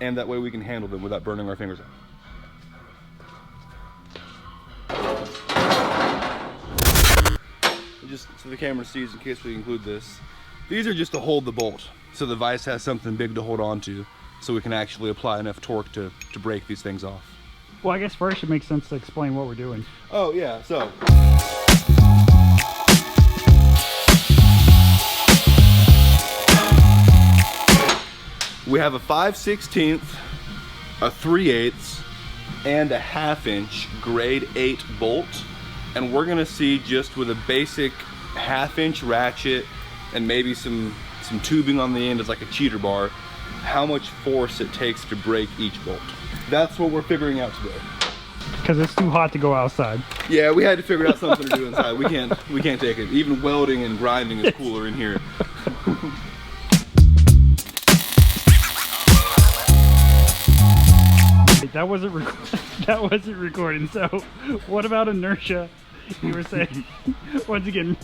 and that way we can handle them without burning our fingers out. Just so the camera sees, in case we include this, these are just to hold the bolt, so the vise has something big to hold on to, so we can actually apply enough torque to break these things off. Well, I guess first it makes sense to explain what we're doing. Oh yeah, so we have a 5/16, a 3/8, and a 1/2 inch grade 8 bolt, and we're gonna see just with a basic 1/2 inch ratchet and maybe some tubing on the end as like a cheater bar, how much force it takes to break each bolt. That's what we're figuring out today. Because it's too hot to go outside. Yeah, we had to figure out something to do inside. We can't take it. Even welding and grinding is cooler in here. That wasn't recording. So, what about inertia? You were saying once again.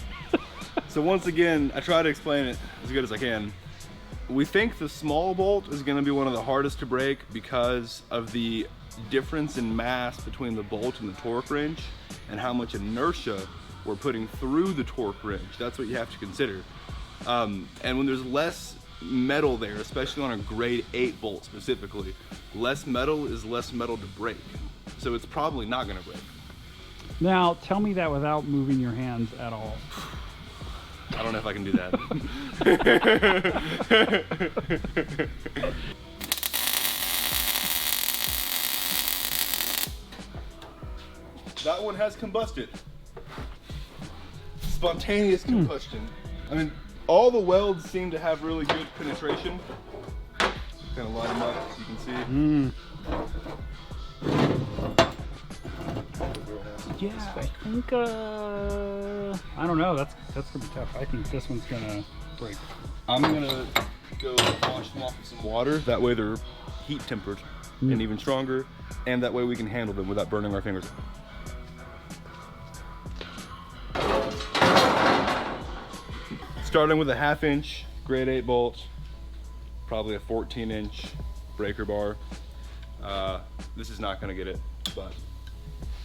So once again, I try to explain it as good as I can. We think the small bolt is going to be one of the hardest to break because of the difference in mass between the bolt and the torque wrench and how much inertia we're putting through the torque wrench. That's what you have to consider. And when there's less metal there, especially on a grade 8 bolt specifically, less metal is less metal to break. So it's probably not going to break. Now, tell me that without moving your hands at all. I don't know if I can do that. That one has combusted. Spontaneous combustion. I mean, all the welds seem to have really good penetration. Kind of line them up, as you can see. Yeah, I think, I don't know, that's gonna be tough. I think this one's gonna break. I'm gonna go wash them off with some water. That way they're heat tempered and even stronger, and that way we can handle them without burning our fingers. Starting with a 1/2 inch grade 8 bolt, probably a 14 inch breaker bar. This is not gonna get it, but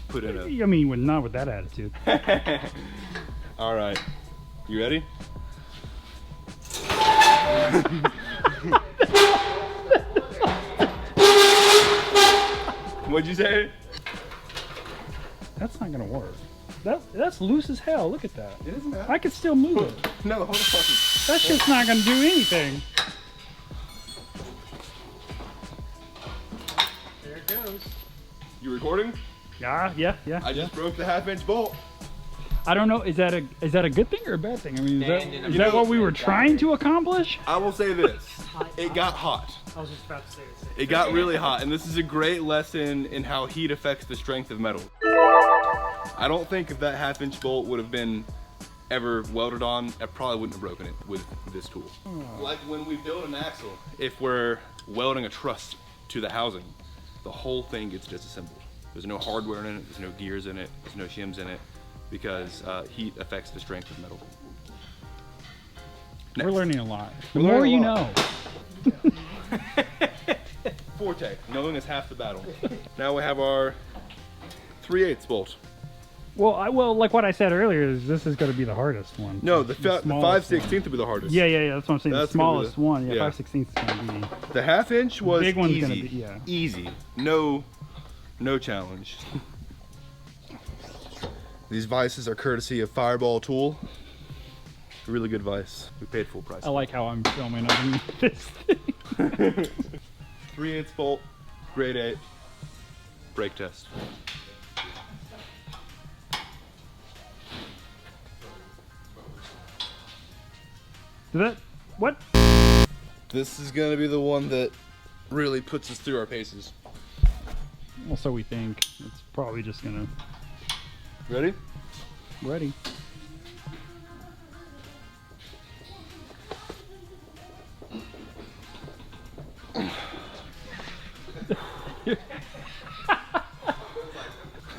put in a... I mean, not with that attitude. All right, you ready? What'd you say? That's not gonna work. That's loose as hell. Look at that. It isn't that. I could still move it. No, hold on. That's just not gonna do anything. There it goes. You recording? Yeah. I just broke the 1/2 inch bolt. I don't know. Is that a good thing or a bad thing? I mean, is that what we were trying to accomplish? I will say this: it got hot. I was just about to say the same. It got really hot, and this is a great lesson in how heat affects the strength of metal. I don't think if that 1/2 inch bolt would have been ever welded on, I probably wouldn't have broken it with this tool. Like when we build an axle, if we're welding a truss to the housing, the whole thing gets disassembled. There's no hardware in it, there's no gears in it, there's no shims in it, because heat affects the strength of metal. We're learning a lot. The We're more learning you a know. FORTEC, knowing is half the battle. Now we have our 3/8 bolt. Well, like what I said earlier, is this is going to be the hardest one. No, the 5/16 would be the hardest. Yeah, that's what I'm saying. That's the smallest one. Yeah, yeah. 5/16 is going to be. The 1/2 inch was big one's easy. gonna be, yeah. Easy. No challenge. These vices are courtesy of Fireball Tool. Really good vice. We paid full price. I like how I'm filming underneath this thing. 3/8 bolt, grade 8, brake test. What? This is gonna be the one that really puts us through our paces. Well, so we think. It's probably just gonna. Ready? Ready.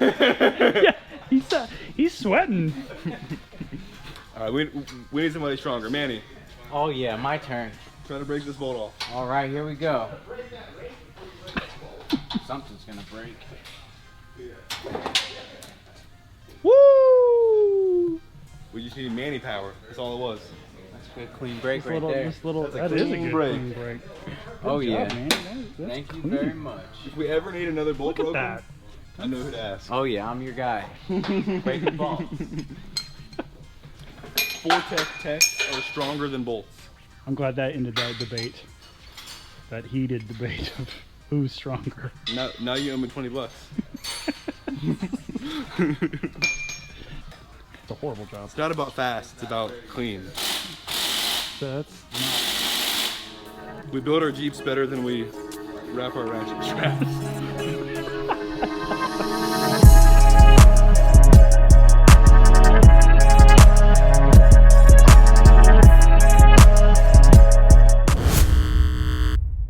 Yeah, he's sweating. All right, we need somebody stronger. Manny, Oh yeah, my turn. try to break this bolt off. All right, here we go. Something's gonna break. Woo! We just needed Manny power. That's all it was. That's a good clean break This right little, there. this little, That's a that is a clean good break. clean break. Oh Good yeah. job, man. That's Thank you clean. very much. If we ever need another bolt Look at broken, that. I know who to ask. Oh yeah, I'm your guy. Break the ball. FORTEC techs are stronger than bolts. I'm glad that ended that debate. That heated debate of who's stronger. Now you owe me $20. It's a horrible job. It's not about fast, it's about clean. So that's We build our Jeeps better than we wrap our ratchet straps.